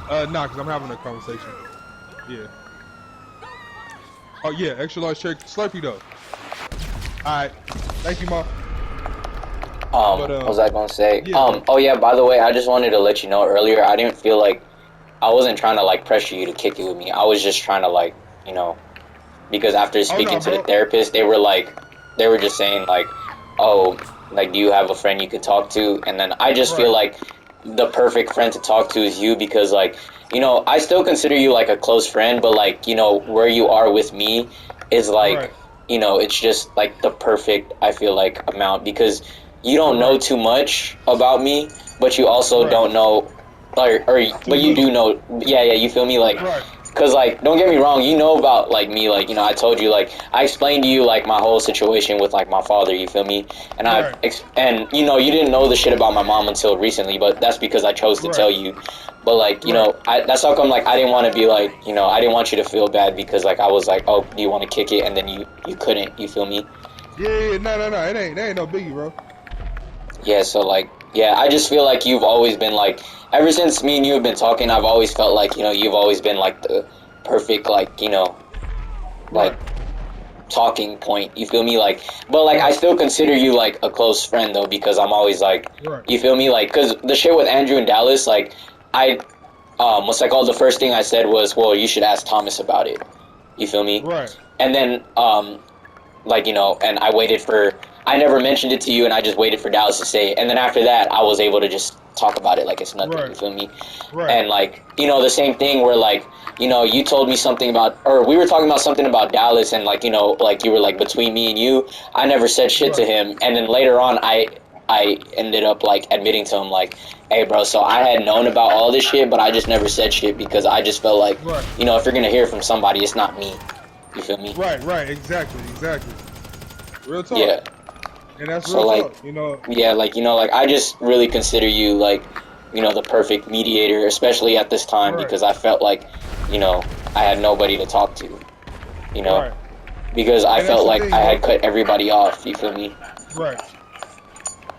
Nah, cause I'm having a conversation. Yeah. Oh yeah, extra large cherry Slurpee though. All right. Thank you, Ma. But What was I gonna say? yeah, bro. Oh yeah, by the way, I just wanted to let you know earlier, I didn't feel like I wasn't trying to like pressure you to kick it with me. I was just trying to like, you know, because after Oh speaking no, to the bro. therapist, they were just saying like, oh, like, do you have a friend you could talk to? And then I just feel Right. like the perfect friend to talk to is you because like, you know, I still consider you like a close friend, but like, you know, where you are with me is like, Right. you know, it's just like the perfect, I feel like, amount because you don't know Right. too much about me, but you also Right. don't know, Too but you do little. know, yeah, yeah, you feel me, like, Right. cause like, don't get me wrong, you know about like me, like, you know, I told you, like, I explained to you like my whole situation with like my father, you feel me, and Right. and you know, you didn't know the shit about my mom until recently, but that's because I chose to Right. tell you, but like, you Right. know, that's how come like I didn't want to be like, you know, I didn't want you to feel bad because like I was like, oh, do you want to kick it, and then you couldn't, you feel me? Yeah, yeah, no, no, no. That ain't no biggie, bro. Yeah, so like, yeah, I just feel like you've always been like, ever since me and you have been talking, I've always felt like, you know, you've always been like the perfect, like, you know, like Right. talking point. You feel me? Like, but like, I Right. still consider you like a close friend though, because I'm always like, Right. you feel me? Like, cause the shit with Andrew and Dallas, like, I, what's like, all the first thing I said was, well, you should ask Thomas about it. You feel me? Right. And then, like, you know, and I never mentioned it to you, and I just waited for Dallas to say it, and then after that I was able to just talk about it like it's nothing, Right. you feel me? Right. And like, you know, the same thing where like, you know, you told me something about, or we were talking about something about Dallas, and like, you know, like you were like, between me and you, I never said shit to Right. him, and then later on I ended up like admitting to him like, hey bro, so I had known about all this shit, but I just never said shit because I just felt like, Right. you know, if you're gonna hear from somebody, it's not me, you feel me? Right. Right. Exactly. Exactly. Real talk. Yeah. And that's So real like, talk. You know. yeah, like, you know, like, I just really consider you like, you know, the perfect mediator, especially at this time Right. because I felt like, you know, I had nobody to talk to, you know, Right. because I And that's felt the like thing, I bro. had cut everybody off, you feel me? Right.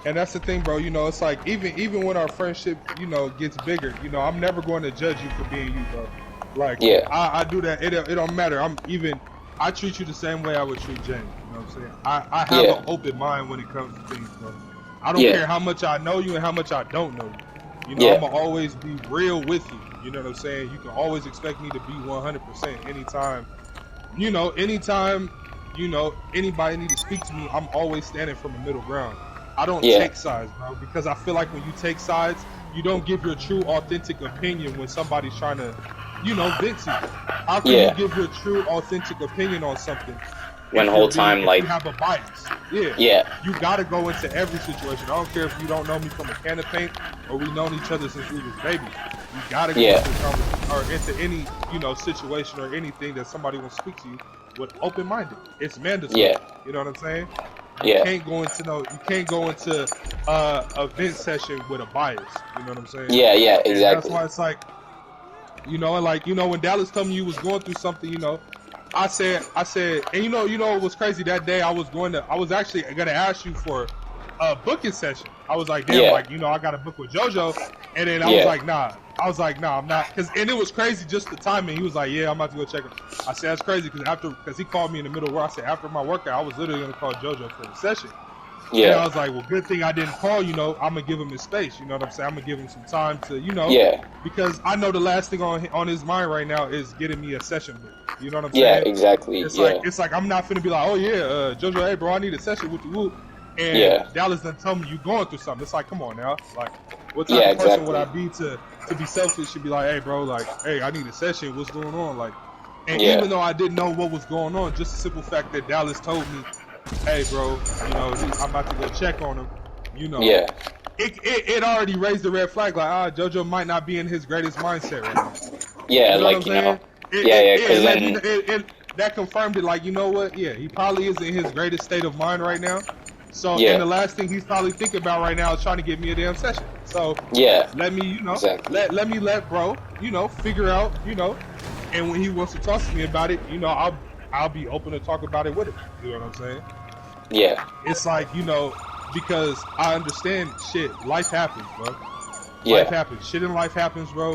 And that's the thing, bro. You know, it's like even when our friendship, you know, gets bigger, you know, I'm never going to judge you for being you, bro. Like Yeah. I do that. It don't matter. I treat you the same way I would treat James. You know what I'm saying? I have an Yeah. open mind when it comes to things, bro. I don't Yeah. care how much I know you and how much I don't know you. You know, I'm Yeah. gonna always be real with you. You know what I'm saying? You can always expect me to be 100% anytime. Anytime, anybody need to speak to me, I'm always standing from a middle ground. I don't Yeah. take sides, bro, because I feel like when you take sides, you don't give your true, authentic opinion when somebody's trying to, vent to you. How can you Yeah. give your true, authentic opinion on something When whole time if like, you have a bias? Yeah, yeah. you got to go into every situation. I don't care if you don't know me from a can of paint or we known each other since we was babies. You got to go Yeah. into a conversation or into any situation or anything that somebody wants to speak to you with open minded. It's mandatory. Yeah. You know what I'm saying? Yeah. You can't go into a vent session with a bias. You know what I'm saying? Yeah. Yeah. And that's Exactly. why it's like, and like, when Dallas told me you was going through something, I said, and it was crazy that day. I was actually gonna ask you for a booking session. I was like, damn, Yeah. like, I got to book with JoJo, and then I was Yeah. like, nah. I was like, nah, I'm not, and it was crazy just the timing. He was like, yeah, I'm about to go check him. I said that's crazy because he called me in the middle of work. I said after my workout, I was literally gonna call JoJo for a session. And I Yeah. was like, well, good thing I didn't call, I'm going to give him his space. You know what I'm saying? I'm going to give him some time to, Yeah. because I know the last thing on his mind right now is getting me a session book. You know what I'm Yeah. saying? Exactly. Yeah. It's like I'm not finna be like, oh yeah, JoJo, hey bro, I need a session with the whoop. And Yeah. Dallas done tell me you going through something. It's like, come on now. Like, what type Yeah. of person would I Exactly. be to be selfish and be like, hey bro, like, hey, I need a session. What's going on? Like, and Yeah. even though I didn't know what was going on, just the simple fact that Dallas told me, hey bro, I'm about to go check on him. You know, Yeah. it already raised the red flag. Like, JoJo might not be in his greatest mindset right now. Yeah. You know what I'm Like, you know. saying? It Yeah. it, Yeah. it Because let me then. that confirmed it. Like, you know what? Yeah, he probably isn't in his greatest state of mind right now. So, and Yeah. the last thing he's probably thinking about right now is trying to get me a damn session. So, Yeah. let me, Exactly. let bro, figure out, and when he wants to talk to me about it, I'll be open to talk about it with him. You know what I'm saying? Yeah. It's like, because I understand shit. Life happens, bro. Life Yeah. happens. Shit in life happens, bro.